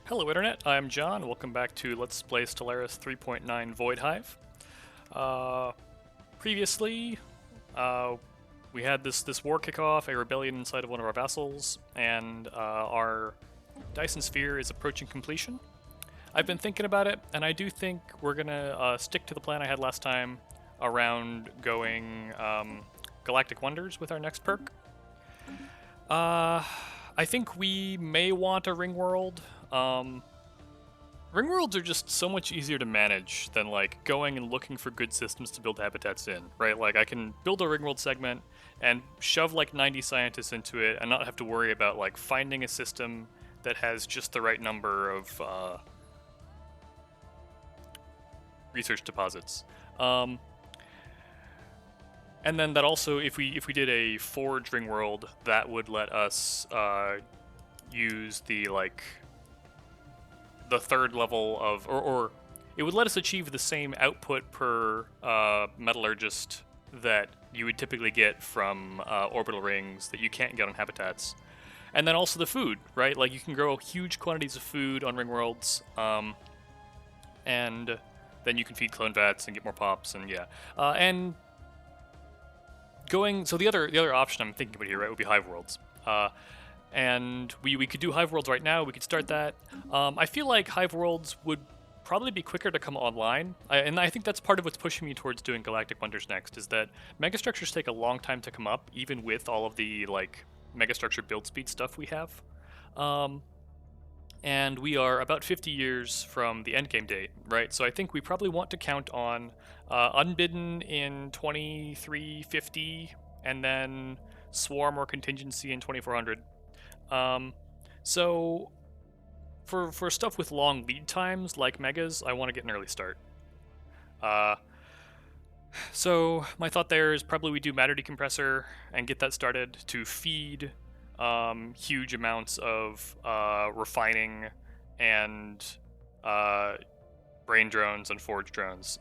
Hello Internet, I'm John. Welcome back to Let's Play Stellaris 3.9 Void Hive. Previously, we had this war kick off, a rebellion inside of one of our vassals, and our Dyson sphere is approaching completion. I've been thinking about it, and I do think we're gonna stick to the plan I had last time around going Galactic Wonders with our next perk. I think we may want a ring world. Ring worlds are just so much easier to manage than like going and looking for good systems to build habitats in, right? Like I can build a ring world segment and shove like 90 scientists into it and not have to worry about like finding a system that has just the right number of research deposits. And then that also, if we did a forge ring world, that would let us use the like the third level of, or it would let us achieve the same output per metallurgist that you would typically get from orbital rings that you can't get on habitats. And then also the food, right? Like you can grow huge quantities of food on ring worlds, and then you can feed clone vats and get more pops, and yeah. And going, so the other option I'm thinking about here, right, would be Hive Worlds. And we could do Hive Worlds right now. We could start that. I feel like Hive Worlds would probably be quicker to come online, and I think that's part of what's pushing me towards doing Galactic Wonders next, is that megastructures take a long time to come up, even with all of the like megastructure build speed stuff we have. And we are about 50 years from the endgame date, right? So I think we probably want to count on Unbidden in 2350, and then Swarm or Contingency in 2400. So for stuff with long lead times like megas, I want to get an early start. So my thought there is probably we do matter decompressor and get that started to feed huge amounts of refining and brain drones and forge drones.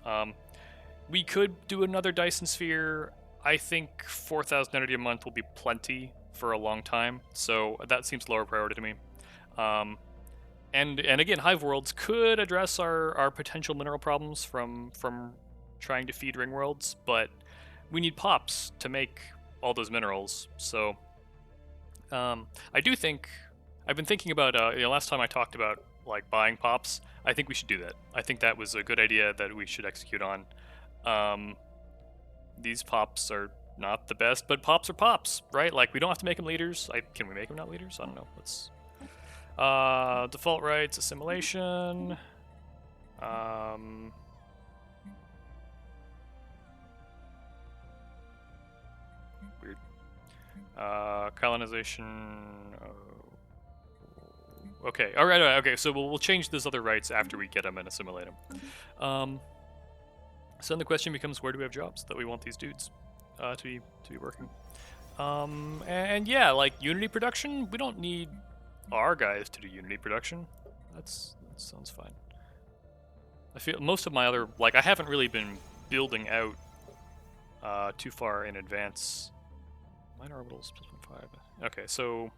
We could do another Dyson sphere. I think 4,000 energy a month will be plenty for a long time, so that seems lower priority to me. And again, Hive Worlds could address our potential mineral problems from trying to feed ring worlds, but we need pops to make all those minerals. So I do think I've been thinking about last time I talked about like buying pops. I think we should do that. I think that was a good idea that we should execute on. These pops are not the best, but pops are pops, right? Like, we don't have to make them leaders. Can we make them not leaders? I don't know. Let's... default rights, assimilation. Weird. Colonization. Okay, alright, okay, so we'll change those other rights after we get them and assimilate them. So then the question becomes, where do we have jobs that we want these dudes to be working? And yeah, like Unity production, we don't need our guys to do Unity production. That sounds fine. I feel most of my other, like, I haven't really been building out too far in advance. Minor orbitals +1.5. Okay, so.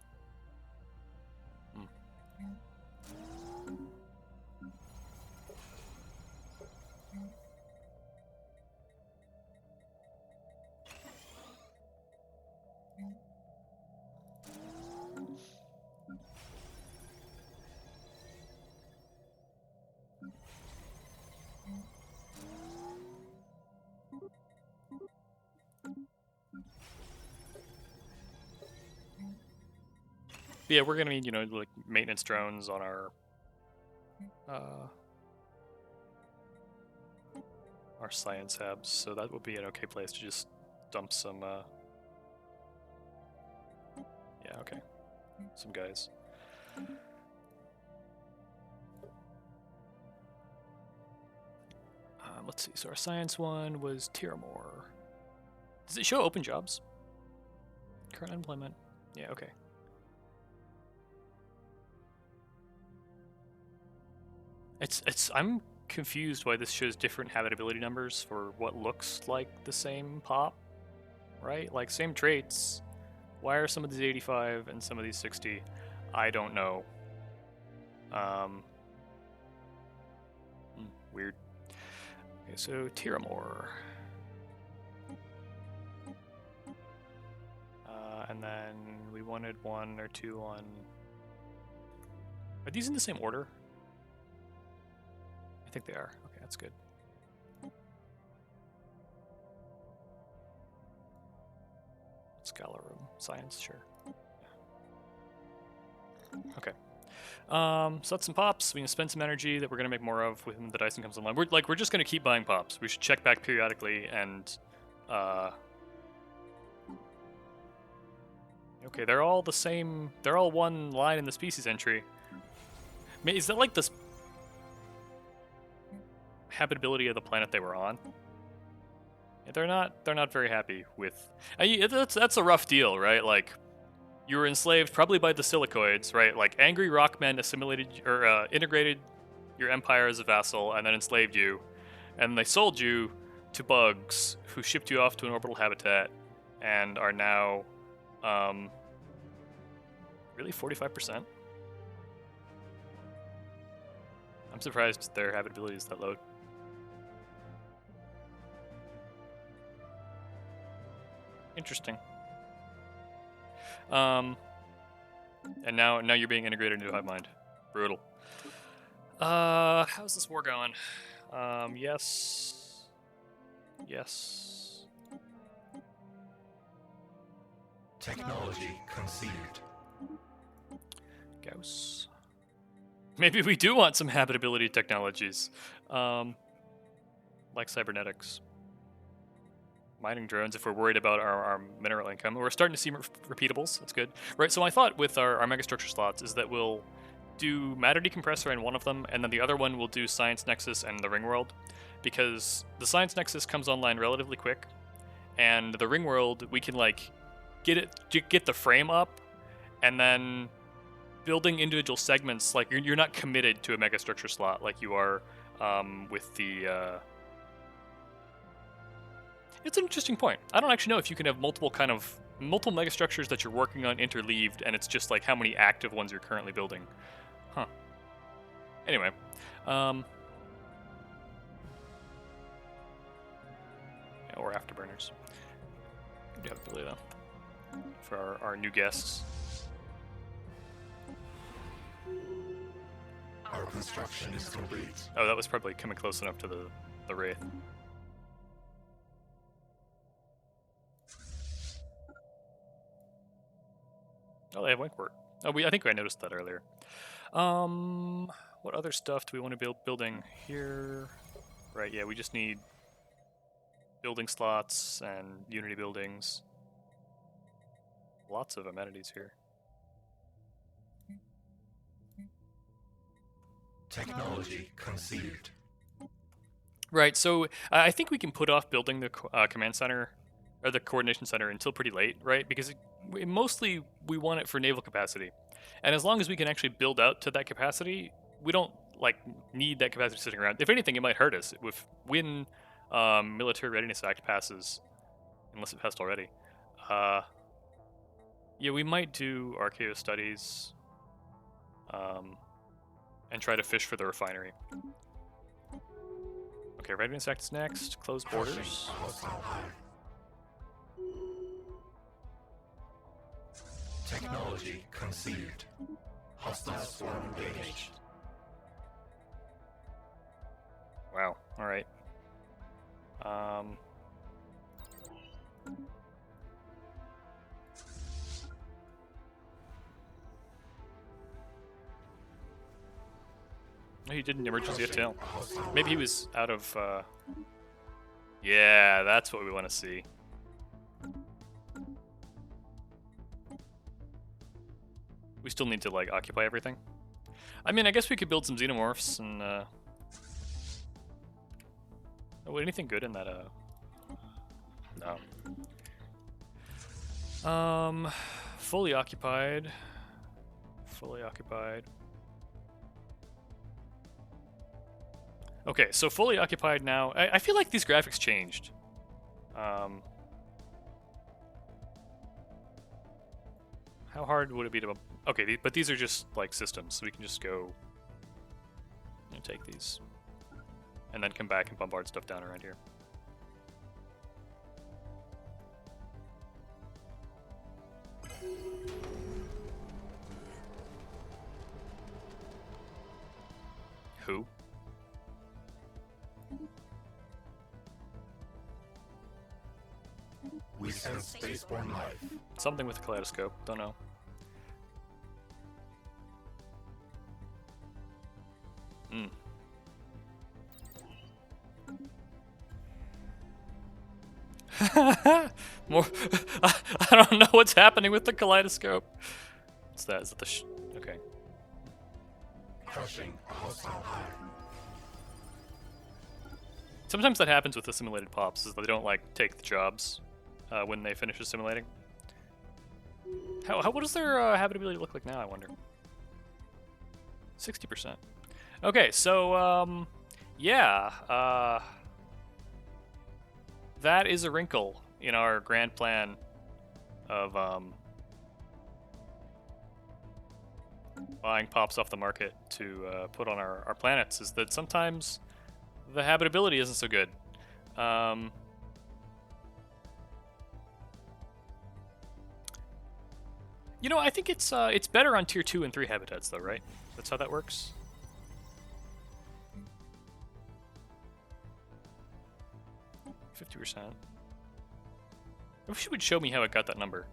Yeah, we're gonna need, like maintenance drones on our science hubs, so that would be an okay place to just dump some. Yeah, okay, some guys. Let's see. So our science one was Tiramore. Does it show open jobs? Current unemployment. Yeah, okay. I'm confused why this shows different habitability numbers for what looks like the same pop, right? Like, same traits. Why are some of these 85 and some of these 60? I don't know. Weird. Okay, so Tiramore. And then we wanted 1 or 2 on... Are these in the same order? I think they are. Okay, that's good. Scala room. Science, sure. Okay. So that's some pops. We can spend some energy that we're going to make more of when the Dyson comes online. We're just going to keep buying pops. We should check back periodically and... Okay, they're all the same. They're all one line in the species entry. Is that like this habitability of the planet they were on? Yeah, they're not very happy with. That's a rough deal, right? Like, you were enslaved probably by the silicoids, right? Like, angry rockmen assimilated or integrated your empire as a vassal and then enslaved you, and they sold you to bugs who shipped you off to an orbital habitat and are now. Really, 45%? I'm surprised their habitability is that low. Interesting. And now you're being integrated into Hive Mind. Brutal. How's this war going? Yes. Yes. Technology conceived. Gauss. Maybe we do want some habitability technologies, like cybernetics, mining drones. If we're worried about our mineral income, we're starting to see repeatables. That's good, right? So my thought with our megastructure slots is that we'll do matter decompressor in one of them, and then the other one will do science nexus and the ring world, because the science nexus comes online relatively quick, and the ring world we can like get the frame up, and then building individual segments, like you're not committed to a megastructure slot like you are with the... It's an interesting point. I don't actually know if you can have multiple megastructures that you're working on interleaved, and it's just like how many active ones you're currently building. Huh. Anyway. Yeah, or afterburners. We do have ability though. For our new guests. Our construction is complete. Oh, that was probably coming close enough to the Wraith. Oh, they have Winkwork. Oh, I think I noticed that earlier. What other stuff do we want to build building here? Right, yeah, we just need building slots and Unity buildings. Lots of amenities here. Technology conceived. Right, so I think we can put off building the command center or the coordination center until pretty late, right? Because mostly we want it for naval capacity, and as long as we can actually build out to that capacity, we don't like need that capacity sitting around. If anything, it might hurt us when Military Readiness Act passes, unless it passed already. Yeah, we might do Archaeo studies. And try to fish for the refinery. Okay, Readiness Act is next. Close borders. Technology conceived. Hostile swarm engaged. Wow, alright. He did an emergency attack. Maybe he was out of... Yeah, that's what we want to see. We still need to, like, occupy everything. I mean, I guess we could build some xenomorphs and... Oh, anything good in that, No. Fully occupied. Fully occupied. Okay, so fully occupied now. I feel like these graphics changed. How hard would it be to... Okay, but these are just, like, systems, so we can just go I'm gonna take these. And then come back and bombard stuff down around here. Who? We sense spaceborne life. Something with the Kaleidoscope, don't know. More. I don't know what's happening with the Kaleidoscope. What's that? Is it the okay. Crushing a hostile hive. Sometimes that happens with the simulated pops, is that they don't like take the jobs when they finish assimilating. What does their habitability look like now, I wonder? 60%. Okay, so yeah, that is a wrinkle in our grand plan of buying pops off the market to put on our planets, is that sometimes the habitability isn't so good. You know, I think it's better on tier 2 and 3 habitats, though, right? That's how that works. %. I wish it would show me how it got that number.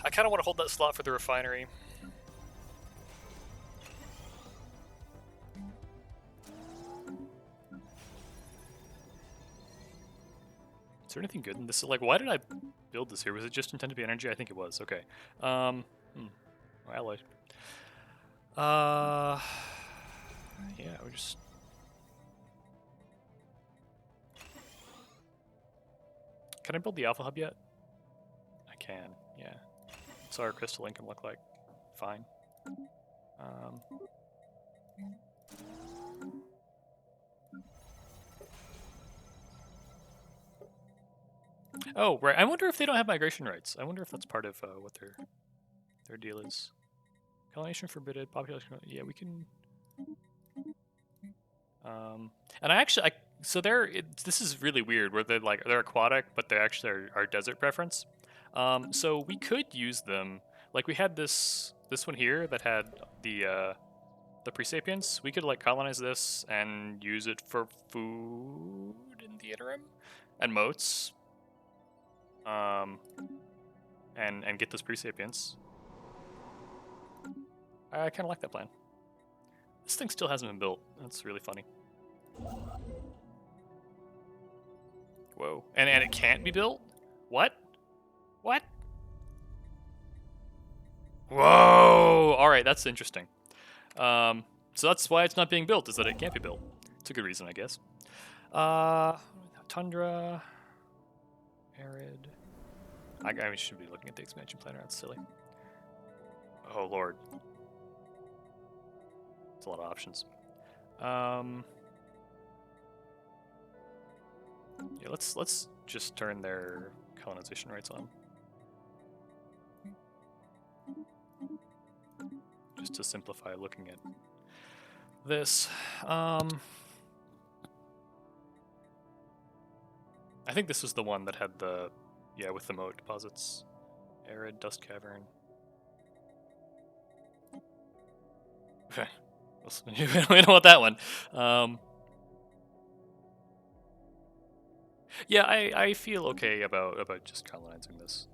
I kind of want to hold that slot for the refinery. Is there anything good in this? Like, why did I build this here? Was it just intended to be energy? I think it was. Okay. Alloy. Yeah, we just. Can I build the Alpha Hub yet? I can, yeah. What's our crystal income look like? Fine. Oh, right. I wonder if they don't have migration rights. I wonder if that's part of what their deal is. Colonization forbidden. Population. Yeah, we can. And so this is really weird, where they're aquatic, but they actually are desert preference. So we could use them. Like we had this one here that had the presapients. We could like colonize this and use it for food in the interim, and moats. And get those presapients. I kind of like that plan. This thing still hasn't been built. That's really funny. Whoa. And it can't be built? What? What? Whoa! Alright, that's interesting. So that's why it's not being built, is that it can't be built. It's a good reason, I guess. Tundra. Arid. I should be looking at the expansion planner. That's silly. Oh, Lord. It's a lot of options. Yeah, let's just turn their colonization rates on. Just to simplify looking at this. I think this was the one that had the, with the moat deposits. Arid, dust cavern. We don't want that one. Yeah, I feel okay about just colonizing this.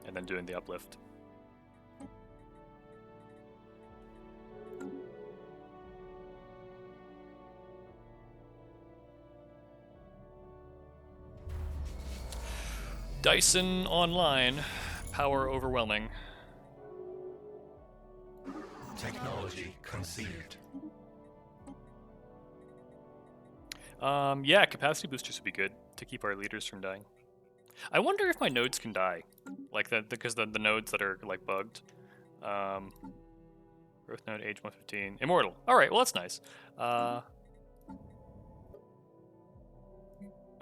And then doing the uplift. Dyson online, power overwhelming. Technology conceived. Yeah, capacity boosters would be good to keep our leaders from dying. I wonder if my nodes can die, like that, because the nodes that are like bugged. Growth node, age 115, immortal. All right, well that's nice.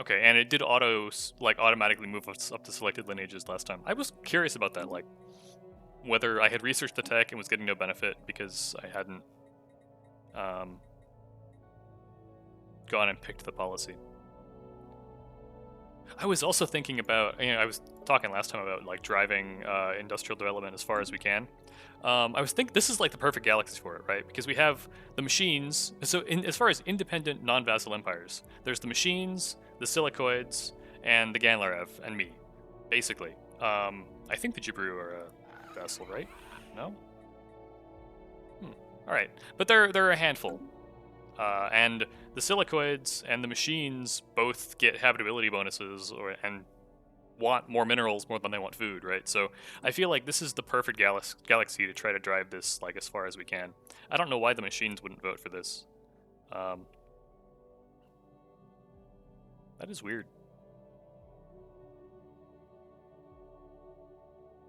Okay, and it did automatically move us up to selected lineages last time. I was curious about that, like whether I had researched the tech and was getting no benefit because I hadn't gone and picked the policy. I was also thinking about, I was talking last time about like driving industrial development as far as we can. I was thinking this is like the perfect galaxy for it, right? Because we have the machines. So as far as independent, non-vassal empires, there's the machines, the silicoids, and the Ganlarev, and me, basically. I think the Jibru are a vassal, right? No? All right, but they're a handful. And the silicoids and the machines both get habitability bonuses and want more minerals more than they want food, right? So I feel like this is the perfect galaxy to try to drive this like as far as we can. I don't know why the machines wouldn't vote for this. That is weird.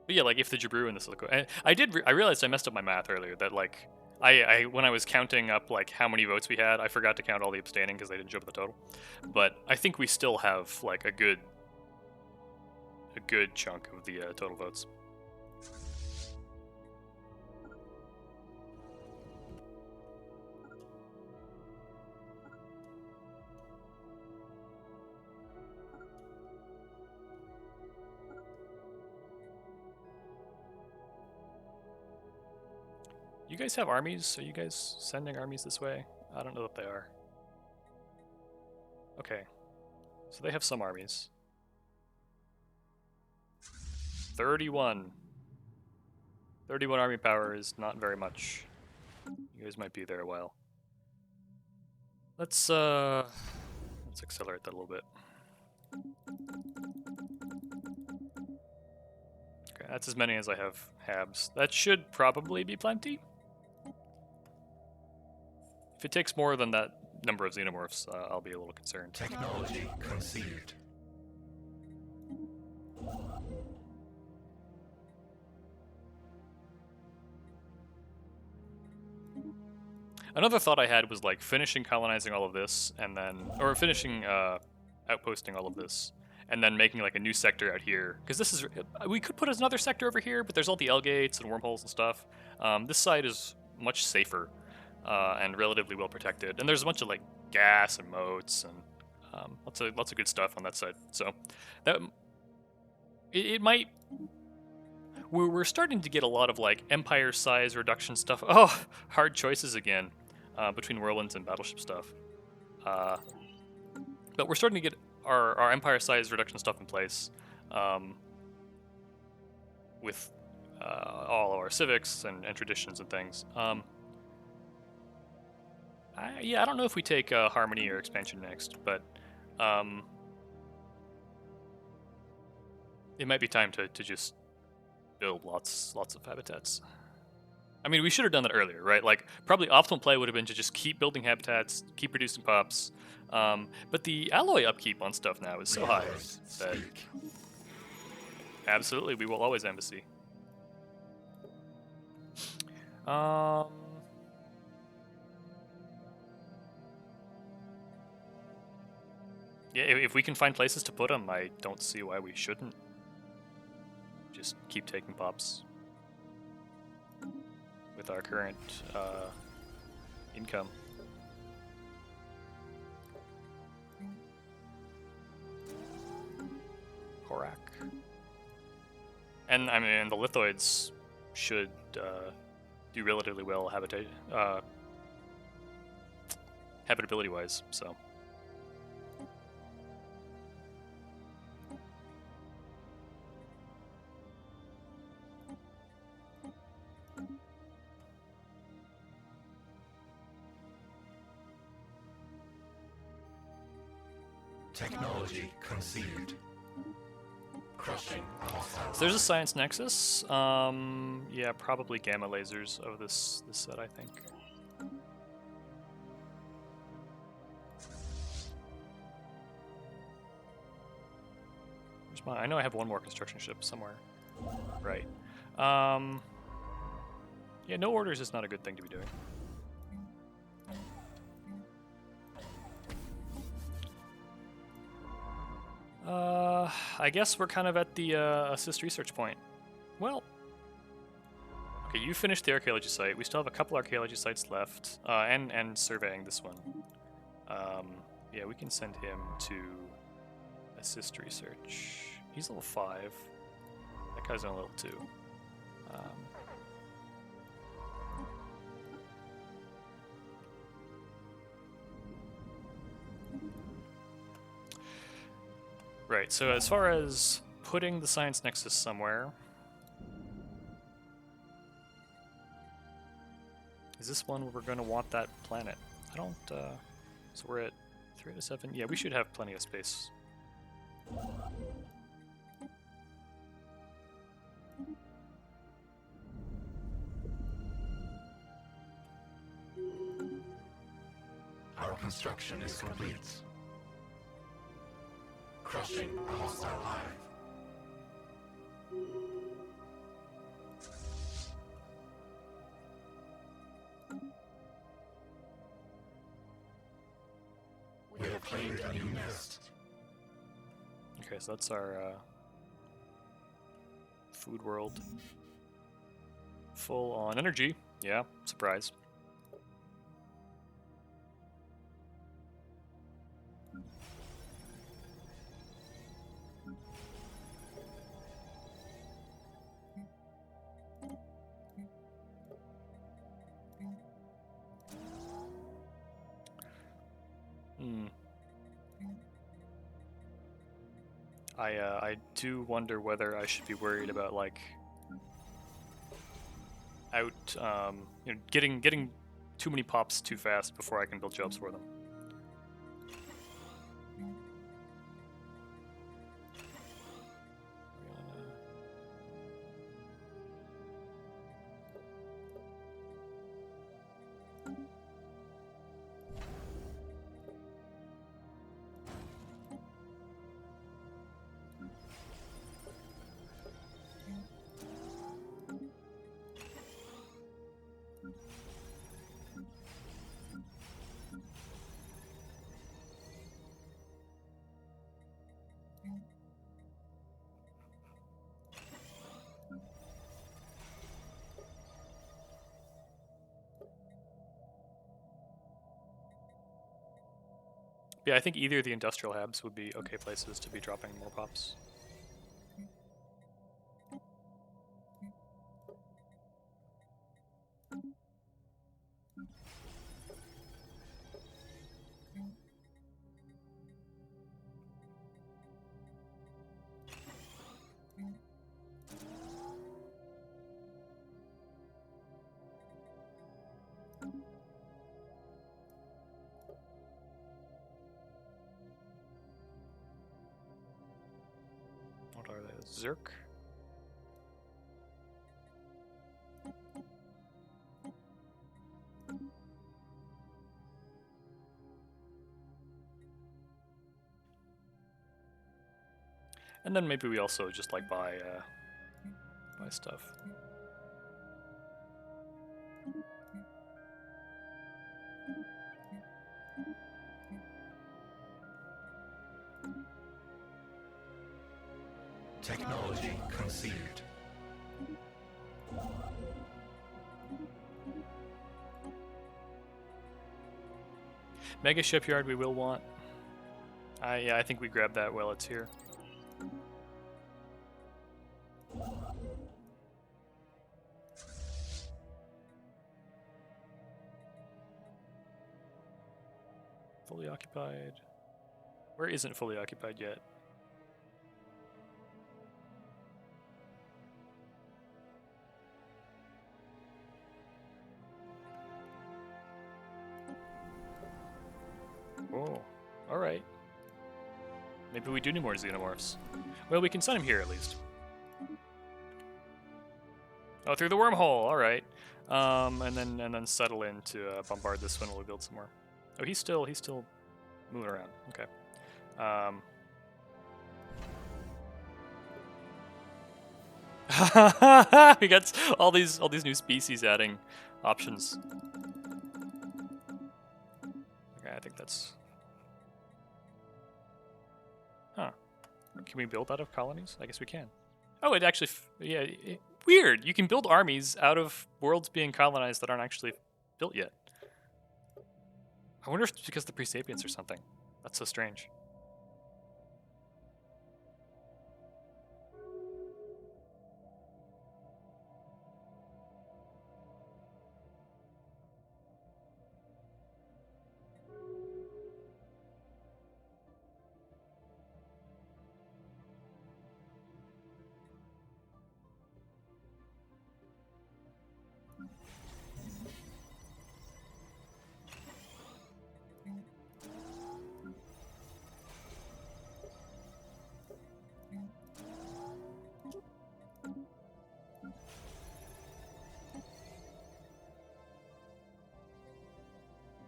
But yeah, like if the Jabru and the silicoid, I realized I messed up my math earlier. That like I when I was counting up like how many votes we had, I forgot to count all the abstaining because they didn't show up the total. But I think we still have like a good chunk of the total votes. You guys have armies? Are you guys sending armies this way? I don't know if they are. Okay. So they have some armies. 31. 31 army power is not very much. You guys might be there a while. Let's accelerate that a little bit. Okay, that's as many as I have habs. That should probably be plenty. If it takes more than that number of xenomorphs, I'll be a little concerned. Technology conceived. Another thought I had was like finishing colonizing all of this and then, or finishing outposting all of this and then making like a new sector out here. Because this is, we could put another sector over here, but there's all the L gates and wormholes and stuff. This side is much safer and relatively well protected. And there's a bunch of like gas and moats and lots of good stuff on that side. So that it might. We're starting to get a lot of like empire size reduction stuff. Oh, hard choices again between whirlwinds and battleship stuff. But we're starting to get our empire size reduction stuff in place with all our civics and traditions and things. Yeah, I don't know if we take Harmony or Expansion next, but it might be time to just build lots of habitats. I mean, we should have done that earlier, right? Like, probably optimal play would have been to just keep building habitats, keep producing pops. But the alloy upkeep on stuff now is so high that absolutely we will always embassy. Yeah, if we can find places to put them, I don't see why we shouldn't. Just keep taking pops with our current income. Korak. And I mean, the lithoids should do relatively well habitability-wise, so. Technology conceived. Crushing hostile So there's a science nexus. Yeah, probably gamma lasers of this set, I think. Where's my? I know I have one more construction ship somewhere. Right. Yeah, no orders is not a good thing to be doing. I guess we're kind of at the assist research point. Well, okay, you finished the archaeology site. We still have a couple archaeology sites left, and surveying this one. Yeah, we can send him to assist research. He's level 5. That guy's on level 2. Right, so as far as putting the science nexus somewhere, is this one where we're going to want that planet? I don't, so we're at 3 out of 7. Yeah, we should have plenty of space. Our construction is complete. Crushing a hostile hive. We have claimed a new nest. Okay, so that's our food world. Full on energy. Yeah, surprise. I do wonder whether I should be worried about like getting too many pops too fast before I can build jobs for them. Yeah, I think either of the industrial hubs would be okay places to be dropping more pops. What are they? Zerk? And then maybe we also just like buy stuff. Technology conceived. Mega shipyard we will want. Yeah, I think we grab that while it's here. Fully occupied. Where isn't fully occupied yet? Oh, all right. Maybe we do need more xenomorphs. Well, we can send him here at least. Oh, through the wormhole. All right. And then settle in to bombard this one while we build some more. Oh, he's still moving around. Okay. We got all these new species adding options. Okay, I think that's. Huh. Can we build out of colonies? I guess we can. Oh, it actually. Weird. You can build armies out of worlds being colonized that aren't actually built yet. I wonder if it's because of the presapients or something. That's so strange.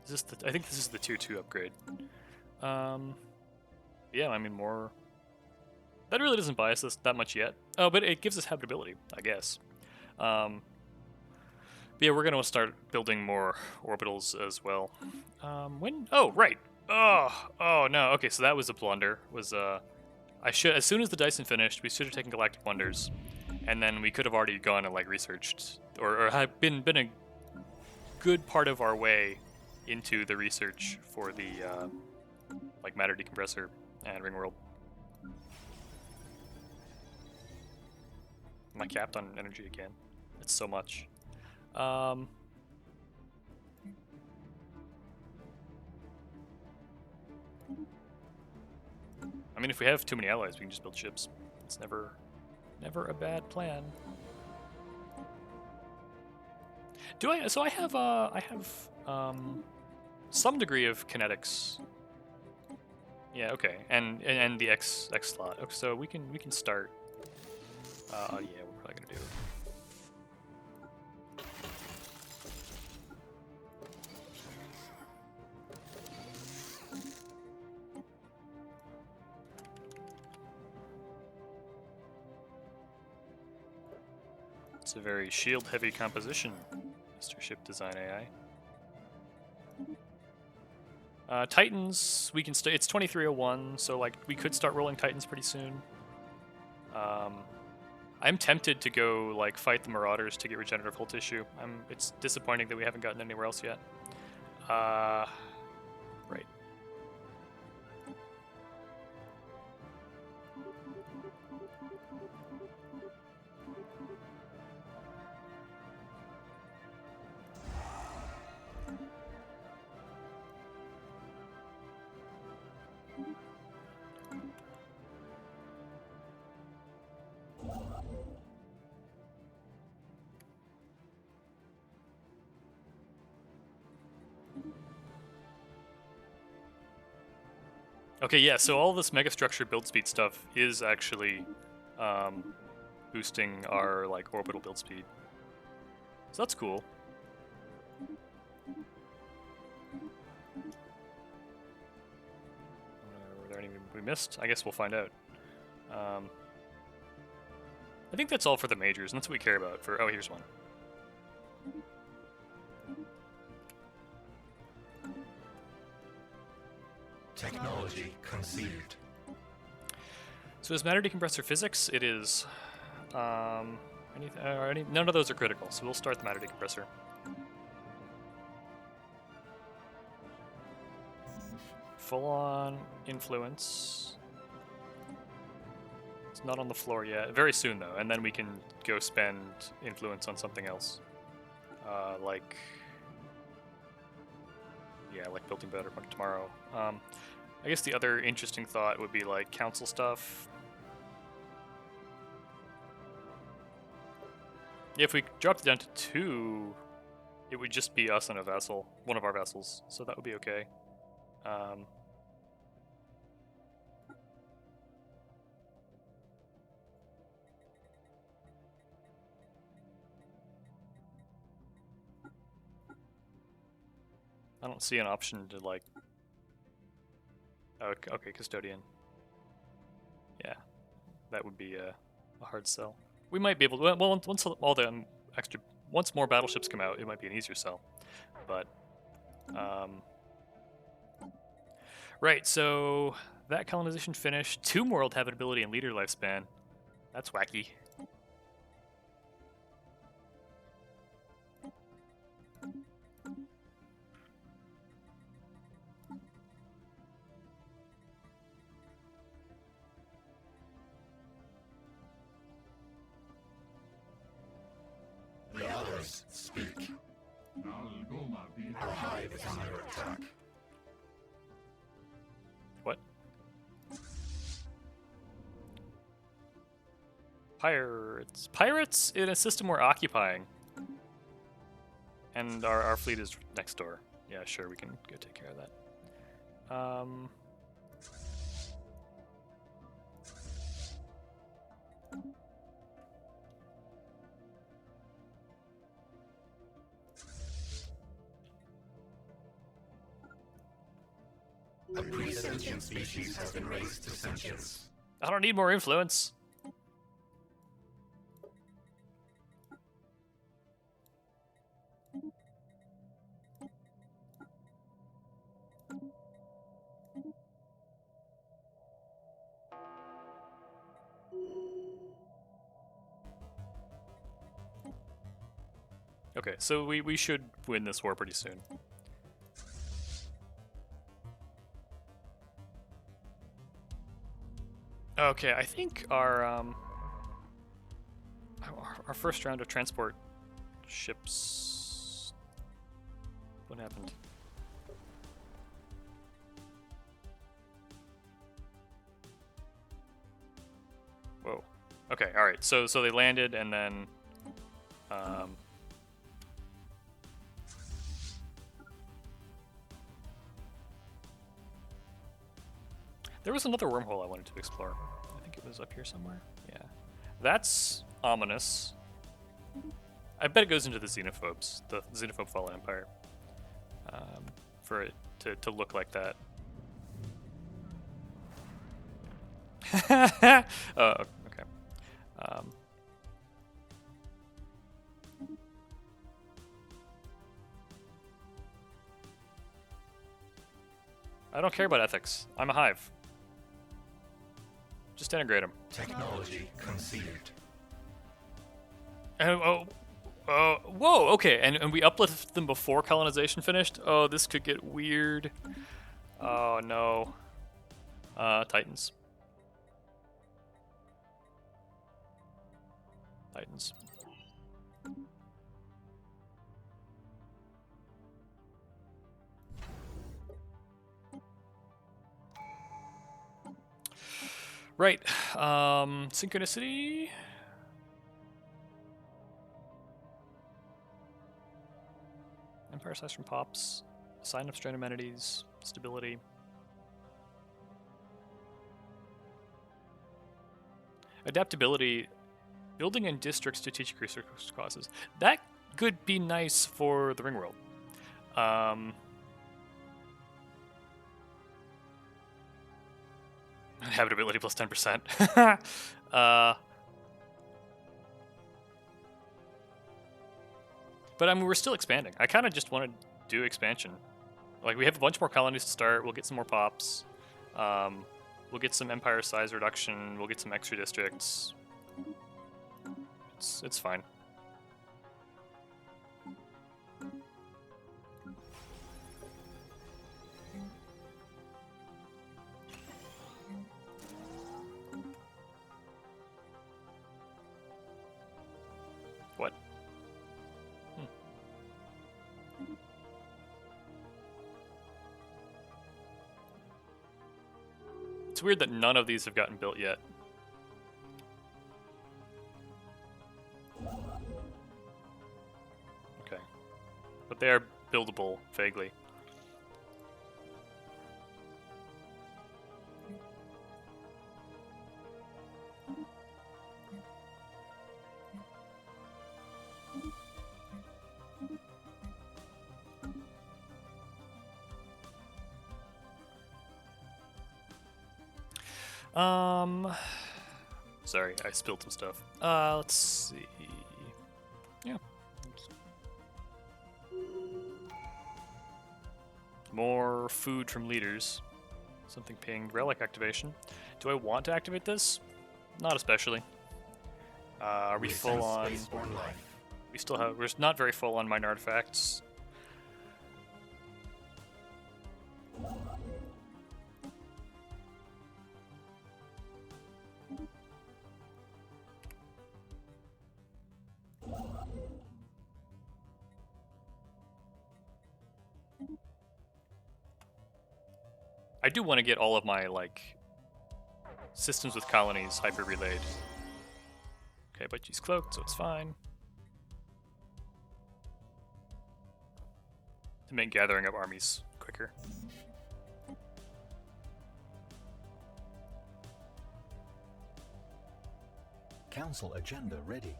Is this I think this is the tier 2 upgrade. Yeah, I mean more. That really doesn't bias us that much yet. Oh, but it gives us habitability, I guess. But yeah, we're gonna start building more orbitals as well. When? Oh, right. Oh no. Okay, so that was a blunder. I should, as soon as the Dyson finished, we should have taken Galactic Wonders, and then we could have already gone and like researched or have been a good part of our way into the research for the like matter decompressor and ringworld. Am I capped on energy again? It's so much. I mean, if we have too many allies, we can just build ships. It's never a bad plan. Do I? So I have some degree of kinetics. Yeah. Okay. And the X slot. Okay, so we can start. Yeah, we're probably gonna do. It's a very shield-heavy composition, Mr. Ship Design AI. Titans, we can start. It's 2301, so like we could start rolling Titans pretty soon. I'm tempted to go like fight the Marauders to get regenerative hull tissue. It's disappointing that we haven't gotten anywhere else yet. Right. Okay, yeah, so all this megastructure build speed stuff is actually boosting our like orbital build speed. So that's cool. Were there any we missed? I guess we'll find out. I think that's all for the majors, and that's what we care about. Oh, here's one. Technology conceived. So as matter decompressor physics, it is none of those are critical. So we'll start the matter decompressor. Full-on influence. It's not on the floor yet. Very soon though, and then we can go spend influence on something else, like building better tomorrow. I guess the other interesting thought would be like council stuff. Yeah, if we dropped it down to 2, it would just be us and a vessel, one of our vessels, so that would be okay. I don't see an option to like. Oh, okay, custodian. Yeah, that would be a hard sell. We might be able to. Well, once all the once more battleships come out, it might be an easier sell. But, right. So that colonization finished. 2 more world habitability and leader lifespan. That's wacky. The others speak. Our hive is under attack. What? Pirates. Pirates in a system we're occupying. And our fleet is next door. Yeah, sure, we can go take care of that. A pre-sentient species has been raised to sentience. I don't need more influence. Okay, so we should win this war pretty soon. Okay, I think our first round of transport ships. What happened? Whoa. Okay, all right. So they landed and then there was another wormhole I wanted to explore. I think it was up here somewhere. Yeah. That's ominous. I bet it goes into the xenophobes, the xenophobe fallen empire. For it to look like that. Okay. I don't care about ethics. I'm a hive. Just integrate them. Technology conceived. Whoa, okay, and we uplift them before colonization finished? Oh, this could get weird. Oh, no. Titans. Titans. Right, synchronicity. Empire size from pops. Sign of strain amenities. Stability. Adaptability. Building in districts strategic resource causes. That could be nice for the ring world. Habitability plus 10%. But I mean, we're still expanding. I kind of just want to do expansion. Like, we have a bunch more colonies to start. We'll get some more pops. We'll get some empire size reduction. We'll get some extra districts. It's fine. What? It's weird that none of these have gotten built yet. Okay. But they are buildable, vaguely. Sorry, I spilled some stuff. Let's see. Yeah. More food from leaders. Something pinged. Relic activation. Do I want to activate this? Not especially. Are we full on? We still have. We're not very full on minor artifacts. I do want to get all of my, like, systems with colonies hyper-relayed. Okay, but she's cloaked, so it's fine. To make gathering of armies quicker. Council agenda ready.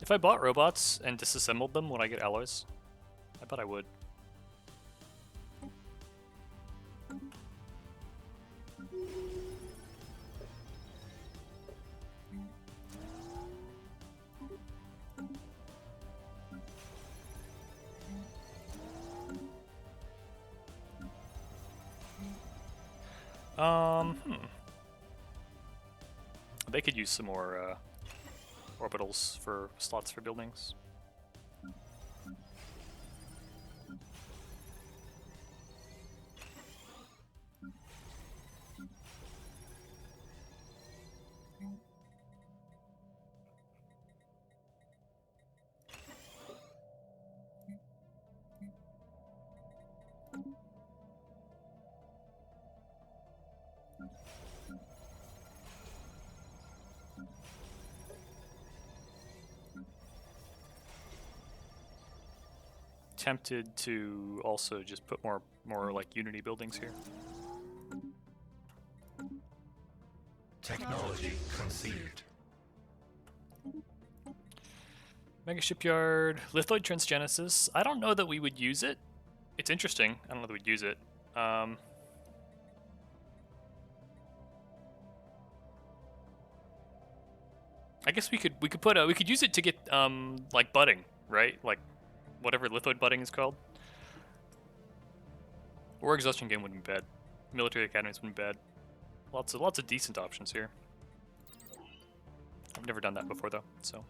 If I bought robots and disassembled them, would I get alloys? I bet I would. They could use some more orbitals for slots for buildings. Tempted to also just put more like Unity buildings here. Technology conceived. Mega Shipyard, Lithoid Transgenesis. I don't know that we would use it. It's interesting. I don't know that we'd use it. I guess we could use it to get like budding, right? Like whatever lithoid budding is called. Or exhaustion game wouldn't be bad. Military academies wouldn't be bad. Lots of decent options here. I've never done that before though, so.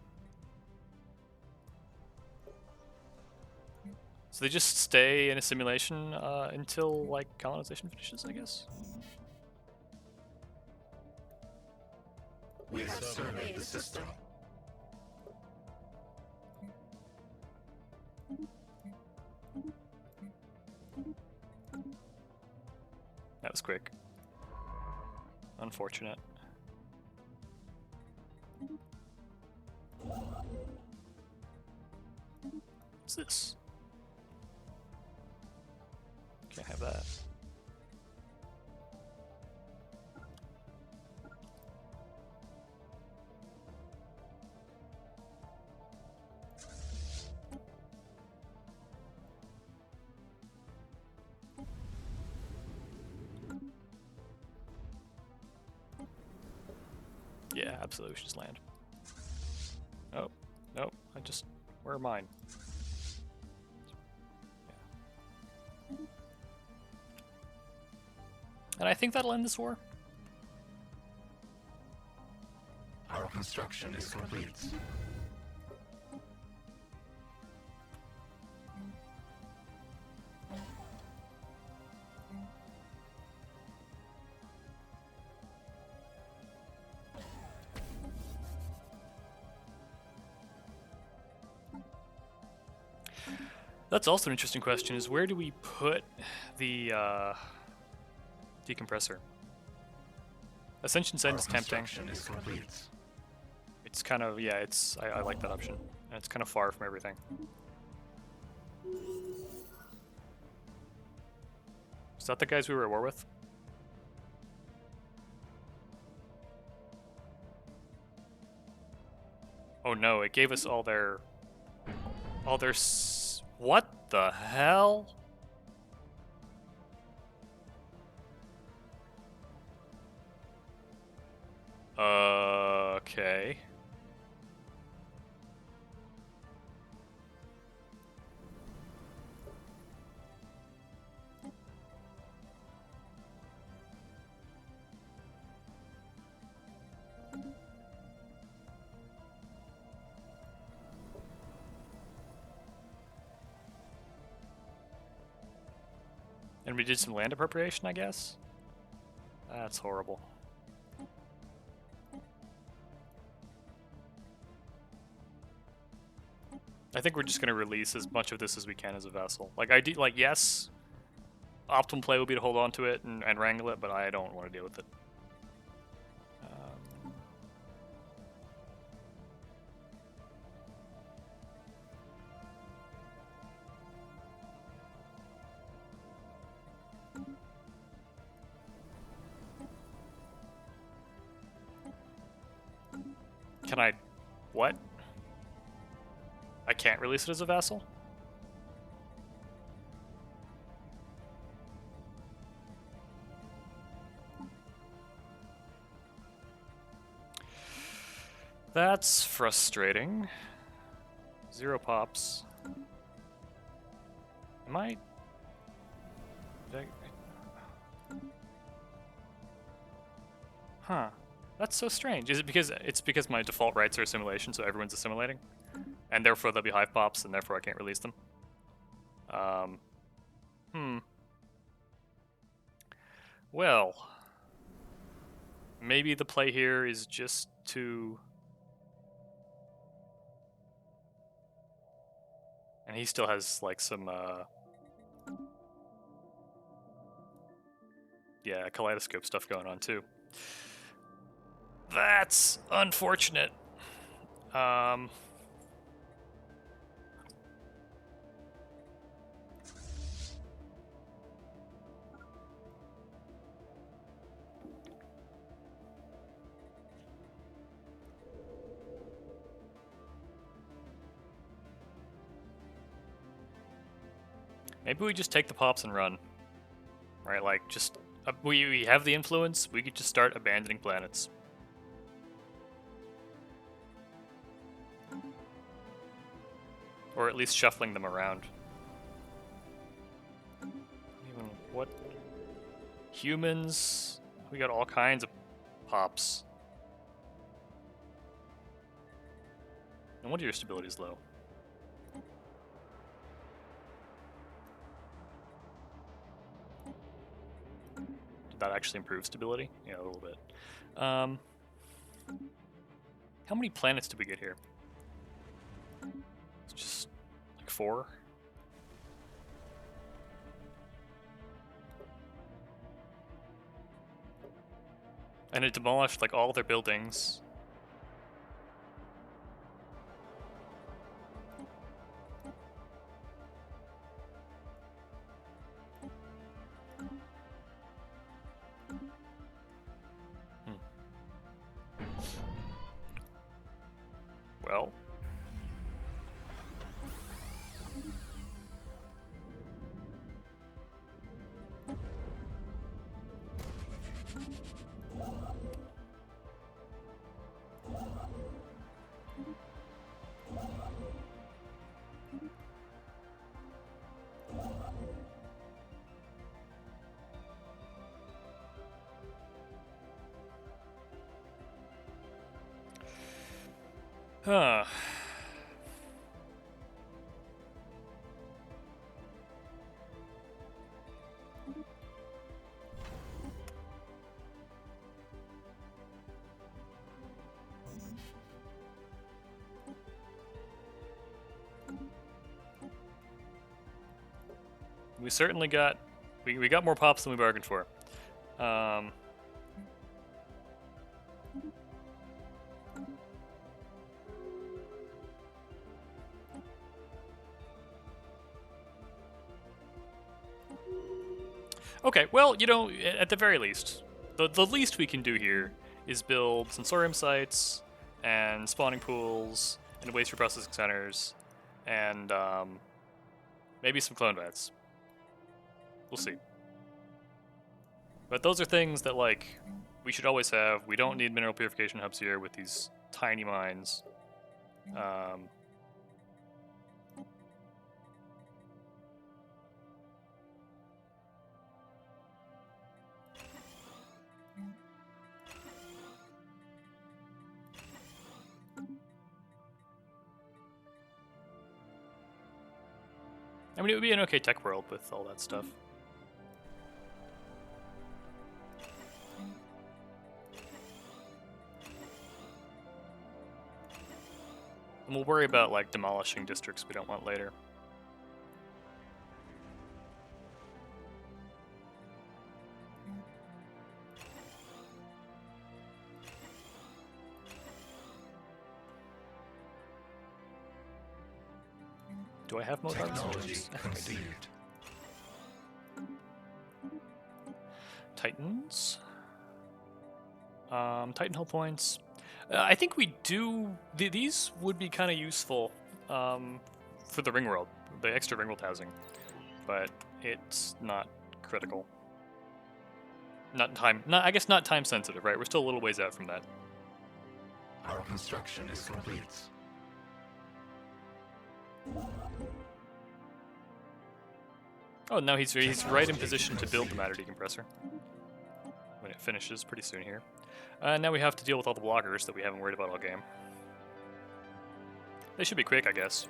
So they just stay in a simulation until like colonization finishes, I guess. We have surveyed the system. That was quick. Unfortunate. What's this? Can't have that. Yeah, absolutely, we should just land. Oh, no, where are mine? Yeah. And I think that'll end this war. Our construction is complete. That's also an interesting question, is where do we put the decompressor? Ascension Send is tempting. Is complete. It's kind of, yeah, I like that option. And it's kind of far from everything. Is that the guys we were at war with? Oh no, it gave us all their... What the hell? Okay. And we did some land appropriation, I guess? That's horrible. I think we're just gonna release as much of this as we can as a vessel. Like, yes, optimal play would be to hold on to it and wrangle it, but I don't want to deal with it. Can I... what? I can't release it as a vassal? That's frustrating. 0 pops. Am I... Huh. That's so strange. Is it because it's because my default rights are assimilation, so everyone's assimilating? And therefore they'll be hive pops, and therefore I can't release them? Well, maybe the play here is just to... And he still has, like, some, yeah, Kaleidoscope stuff going on, too. That's unfortunate. Maybe we just take the pops and run. Right, like, just... we have the influence, we could just start abandoning planets. Or at least shuffling them around. Even what? Humans? We got all kinds of pops. No wonder your stability is low. Did that actually improve stability? Yeah, a little bit. How many planets did we get here? It's just like 4. And it demolished like all their buildings. Well. Huh. We certainly got we got more pops than we bargained for. Okay, well, you know, at the very least, the least we can do here is build sensorium sites and spawning pools and waste processing centers and Maybe some clone vats. We'll see. But those are things that, like, we should always have. We don't need mineral purification hubs here with these tiny mines. I mean, it would be an okay tech world with all that stuff. And we'll worry about, like, demolishing districts we don't want later. Do I have more Technology engines? conceived. Titans. Titan hull points. I think we do. These would be kind of useful for the ring world, the extra ring world housing, but it's not critical. Not time. Not, I guess not time sensitive, right? We're still a little ways out from that. Our construction is complete. Oh, now he's right in position to build the matter decompressor when it finishes pretty soon here. Now we have to deal with all the blockers that we haven't worried about all game. They should be quick, I guess.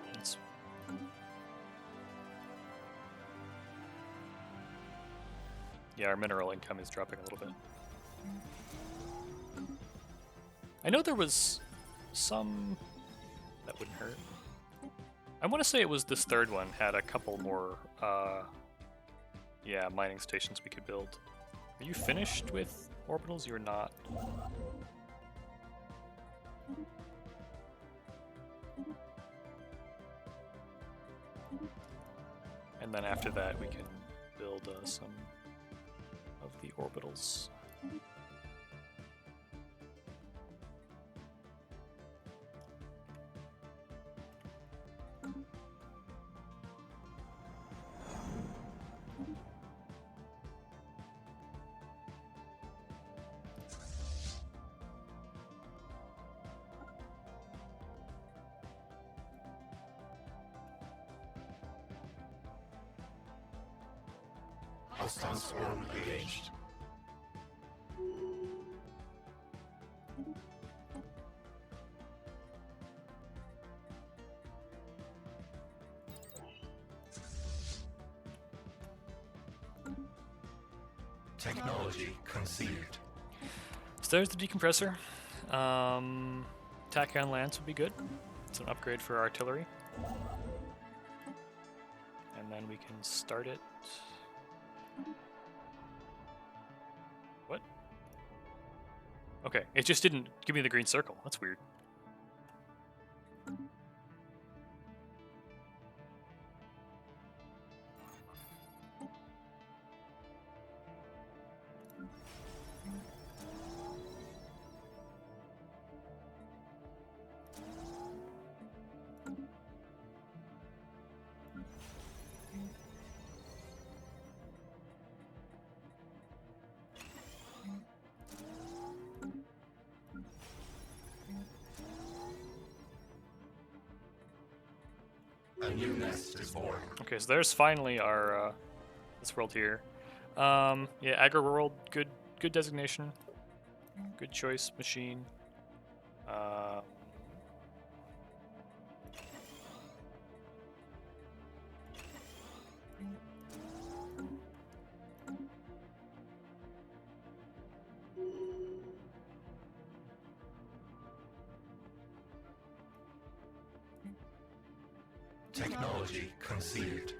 Yeah, our mineral income is dropping a little bit. I know there was some... That wouldn't hurt. I want to say it was this third one had a couple more, yeah, mining stations we could build. Are you finished with orbitals? You're not. And then after that we can build some of the orbitals. Hostile swarm engaged. Technology conceived. So there's the decompressor. Tachyon Lance would be good. It's an upgrade for artillery. And then we can start it. What? Okay, it just didn't give me the green circle. That's weird. A new nest is born. Okay, so there's finally our this world here. Yeah, agri world, good designation, good choice, machine. Technology conceived.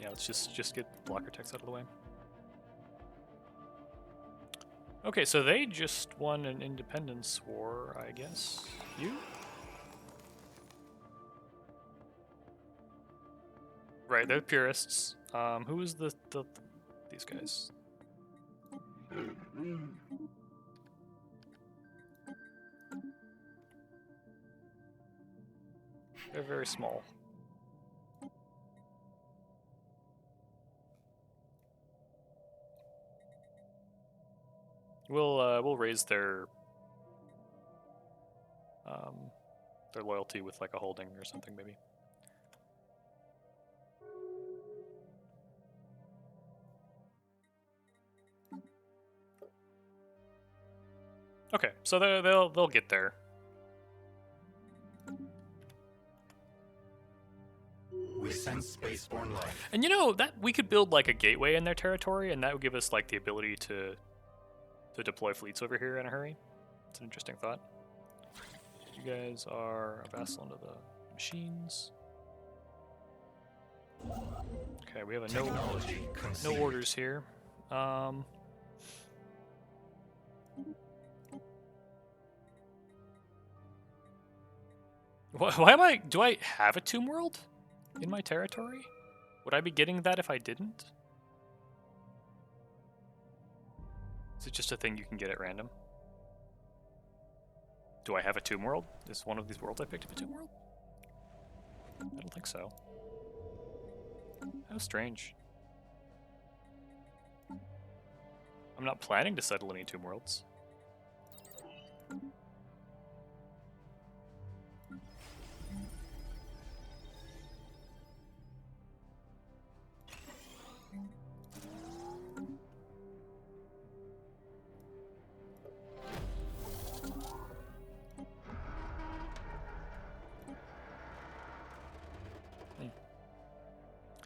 Yeah, let's just get blocker text out of the way. Okay, so they just won an independence war, I guess. You? Right, they're purists. Who is the these guys? They're very small. We'll raise their loyalty with like a holding or something maybe. Okay, so they'll get there. We sense spaceborne life. And you know that we could build like a gateway in their territory, and that would give us like the ability to deploy fleets over here in a hurry. It's an interesting thought. You guys are a vassal into the machines. Okay, we have a no orders here. Why am I? Do I have a tomb world in my territory? Would I be getting that if I didn't? Is it just a thing you can get at random? Do I have a tomb world? Is one of these worlds I picked up a tomb world? I don't think so. How strange. I'm not planning to settle any tomb worlds.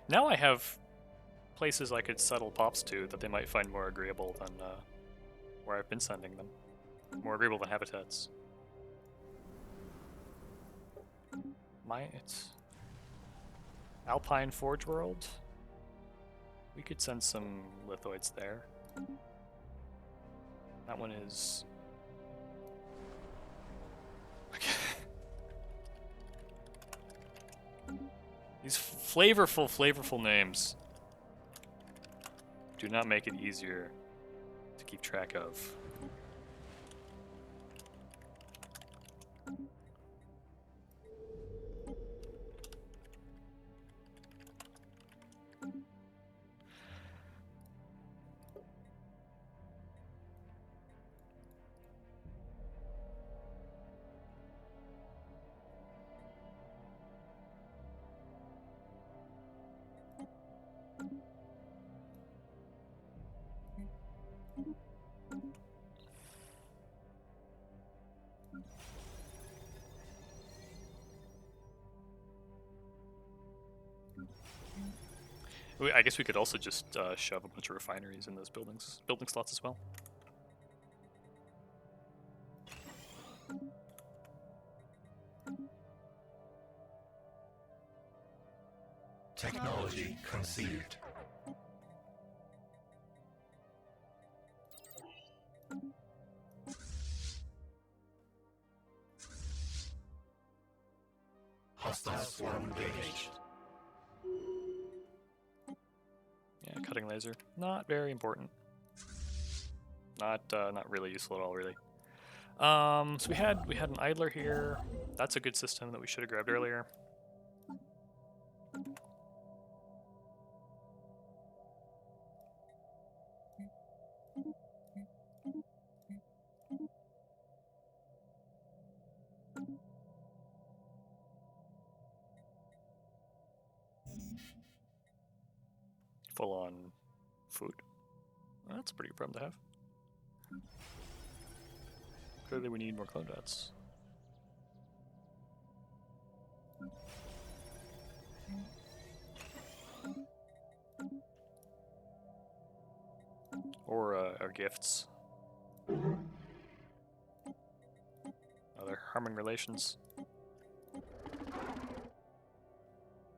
Now I have places I could settle pops to that they might find more agreeable than where I've been sending them. More agreeable than habitats. It's Alpine Forge World. We could send some lithoids there. That one is... These flavorful names do not make it easier to keep track of. I guess we could also just shove a bunch of refineries in those building slots as well. Technology conceived. Hostile swarm engaged. Yeah, cutting laser, not very important. Not really useful at all, really. So we had an idler here. That's a good system that we should have grabbed earlier. Full on food. Well, that's a pretty good problem to have. Clearly we need more clone dots. Or our gifts. They're harming relations.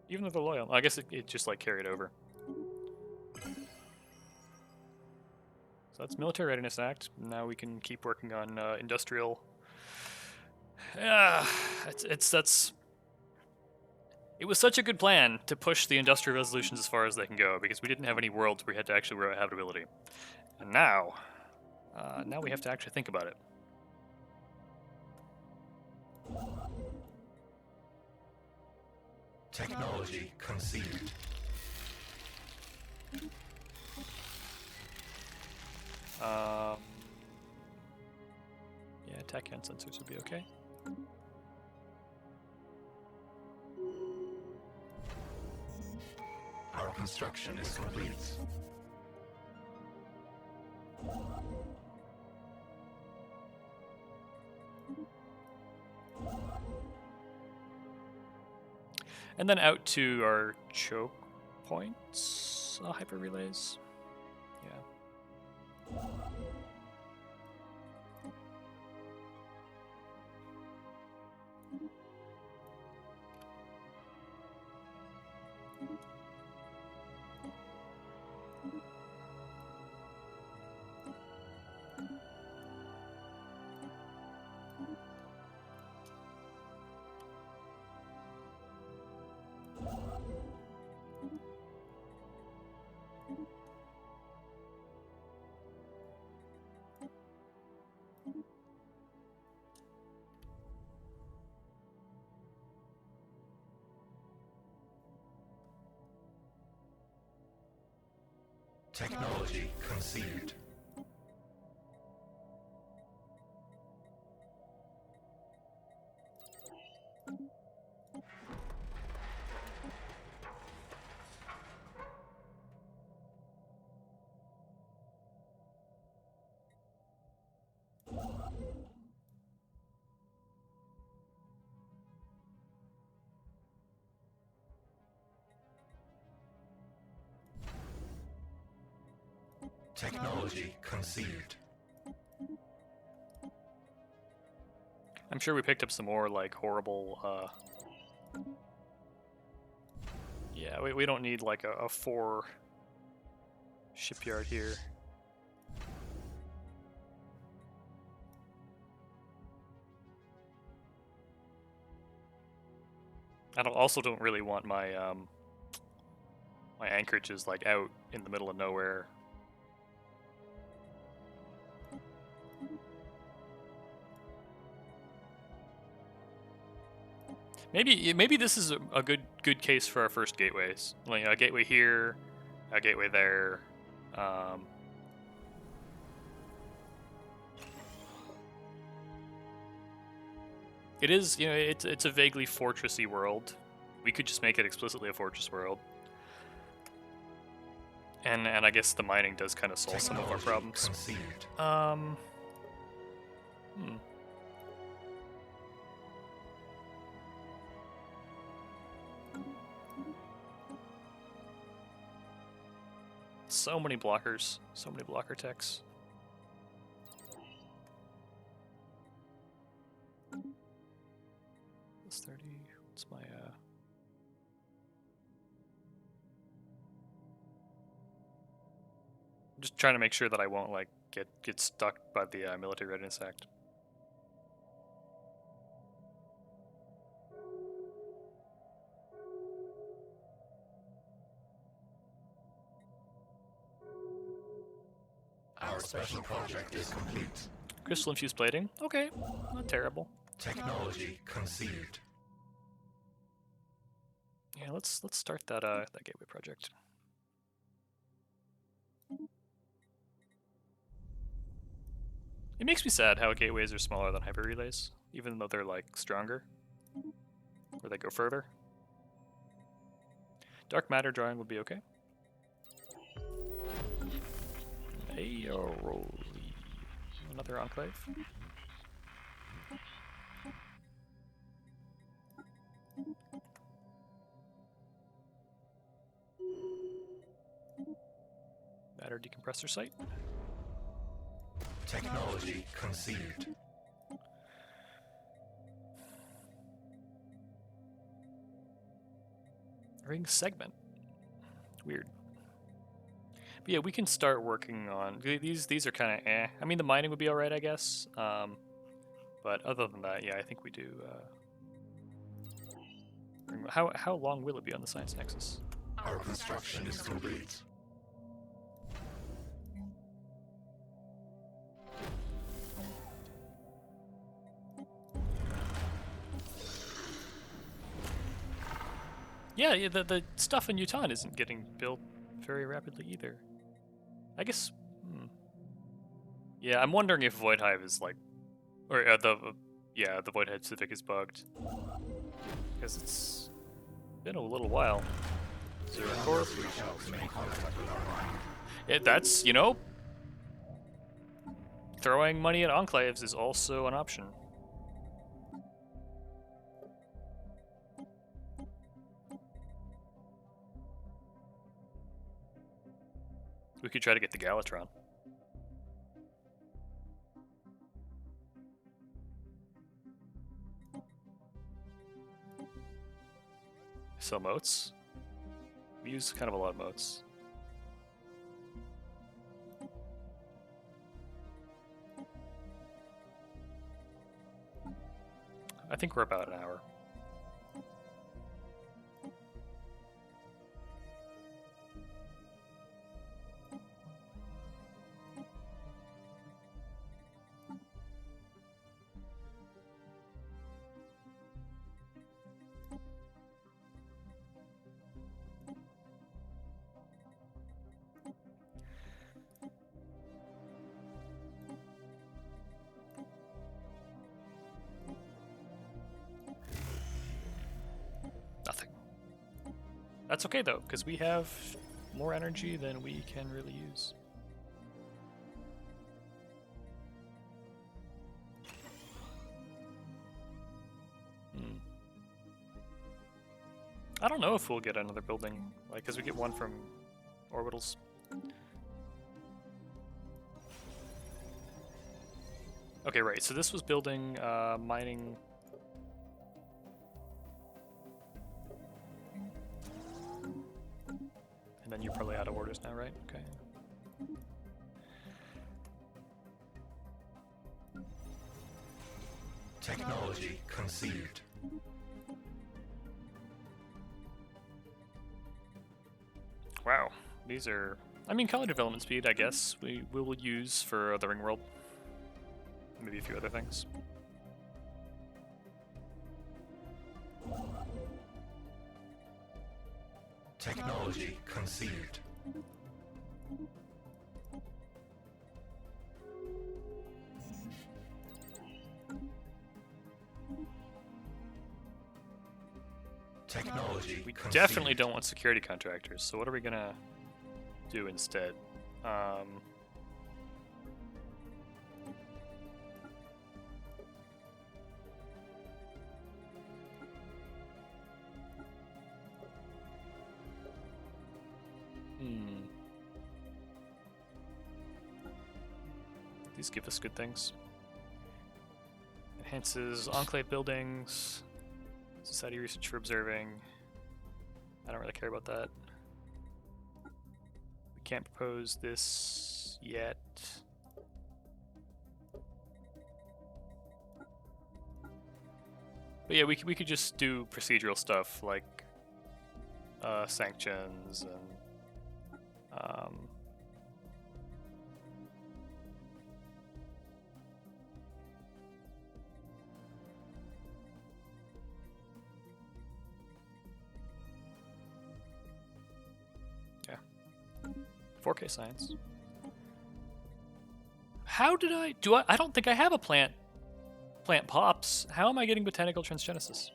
Even though they're loyal. I guess it just like carried over. So that's Military Readiness Act. Now we can keep working on industrial. It was such a good plan to push the industrial resolutions as far as they can go because we didn't have any worlds where we had to actually worry about habitability. And now we have to actually think about it. Technology conceived. Yeah, tachyon sensors would be okay. Our construction is complete. And then out to our choke points, hyper relays. Yeah. Technology conceived. Technology conceived. I'm sure we picked up some more like horrible. Yeah, we don't need like a 4 shipyard here. I also don't really want my my anchorages like out in the middle of nowhere. Maybe this is a good case for our first gateways. Like a gateway here, a gateway there. It is, it's a vaguely fortressy world. We could just make it explicitly a fortress world. And I guess the mining does kind of solve some of our problems. Conceived. So many blockers, so many blocker techs. This 30. What's my I'm just trying to make sure that I won't like get stuck by the Military Readiness Act. Our special project is complete. Crystal infused plating. Okay, not terrible. Technology conceived. Yeah, let's start that that gateway project. It makes me sad how gateways are smaller than hyper relays, even though they're like stronger, or they go further. Dark matter drawing would be okay. Hey, rolly. Another enclave. Matter decompressor site. Technology conceived. Ring segment. Weird. But yeah, we can start working on these are kind of eh. I mean, the mining would be all right, I guess. But other than that, yeah, I think we do. How long will it be on the Science Nexus? Our construction is complete. Yeah, the stuff in Utah isn't getting built very rapidly either. I guess. Yeah, I'm wondering if Void Hive is like, or the Void Hive Civic is bugged because it's been a little while. Zero Corp. Yeah, that's throwing money at enclaves is also an option. We could try to get the Galatron. Sell moats. We use kind of a lot of moats. I think we're about an hour. Nothing. That's okay though, because we have more energy than we can really use. I don't know if we'll get another building, like, because we get one from orbitals. Okay, right, so this was building mining. And then you're probably out of orders now, right? Okay. Technology conceived. Wow, these are, I mean, color development speed, I guess, we will use for the Ringworld. Maybe a few other things. Technology conceived. Technology We conceived. definitely don't want security contractors, so what are we gonna do instead? These give us good things. Enhances enclave buildings. Society research for observing. I don't really care about that. We can't propose this yet. But yeah, we could just do procedural stuff like sanctions and yeah, 4K science. How did I do? I don't think I have a plant pops. How am I getting botanical transgenesis?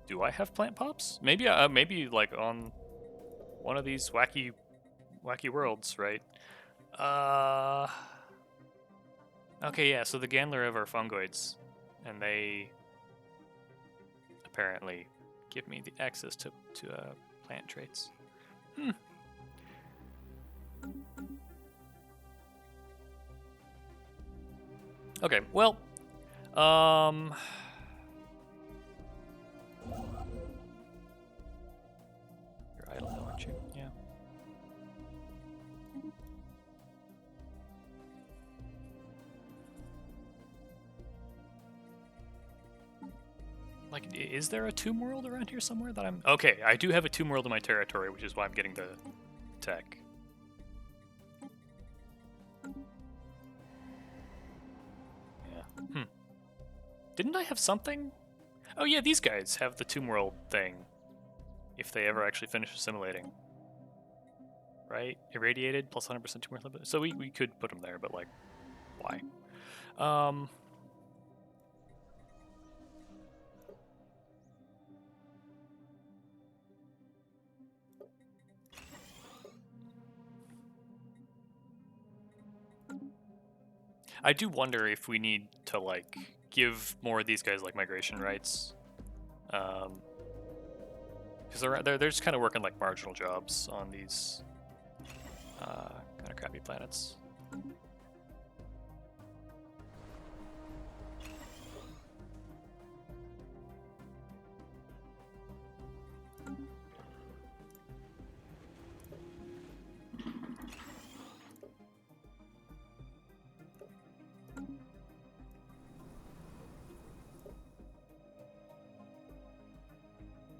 Do I have plant pops? Maybe maybe like on one of these wacky worlds, right? Okay, yeah, so the Gandler are fungoids, and they apparently give me the access to plant traits. Okay, well, you're idle now, aren't you? Yeah. Like, is there a tomb world around here somewhere that I'm... Okay, I do have a tomb world in my territory, which is why I'm getting the tech. Yeah. Didn't I have something? Oh yeah, these guys have the tomb world thing. if they ever actually finish assimilating. Right? Irradiated, plus 100% tumor limit. So we could put them there, but like, why? I do wonder if we need to like give more of these guys like migration rights, because they're just kind of working like marginal jobs on these kind of crappy planets.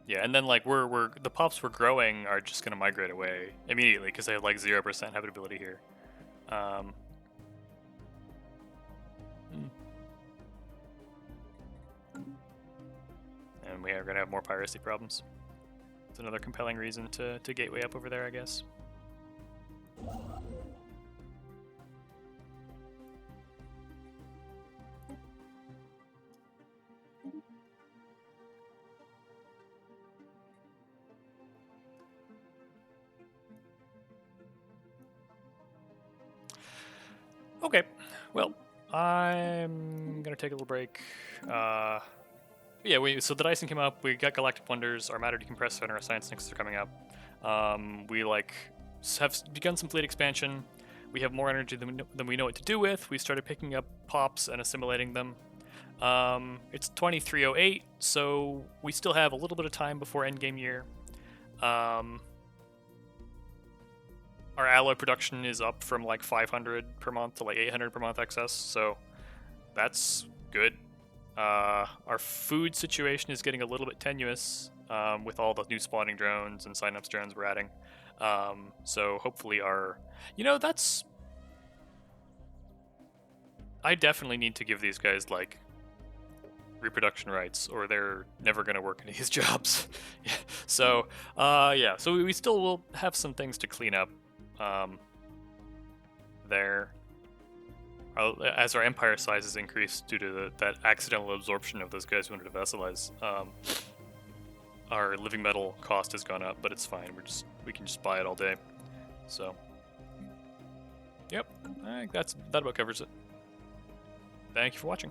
Yeah, and then like we're the pops we're growing are just gonna migrate away immediately because they have like 0% habitability here. And we are gonna have more piracy problems. It's another compelling reason to gateway up over there, I guess. Okay, well, I'm gonna take a little break. Yeah, so the Dyson came up. We got Galactic Wonders. Our Matter Decompressor and our Science Nexus are coming up. We like have begun some fleet expansion. We have more energy than we know what to do with. We started picking up pops and assimilating them. It's 2308, so we still have a little bit of time before endgame year. Our alloy production is up from like 500 per month to like 800 per month excess, so that's good. Our food situation is getting a little bit tenuous with all the new spawning drones and sign-ups drones we're adding. So hopefully that's... I definitely need to give these guys like reproduction rights or they're never going to work any of these jobs. So so we still will have some things to clean up there. As our empire size has increased due to that accidental absorption of those guys who wanted to vassalize, our living metal cost has gone up, but it's fine. We can just buy it all day. So, yep, I think that about covers it. Thank you for watching.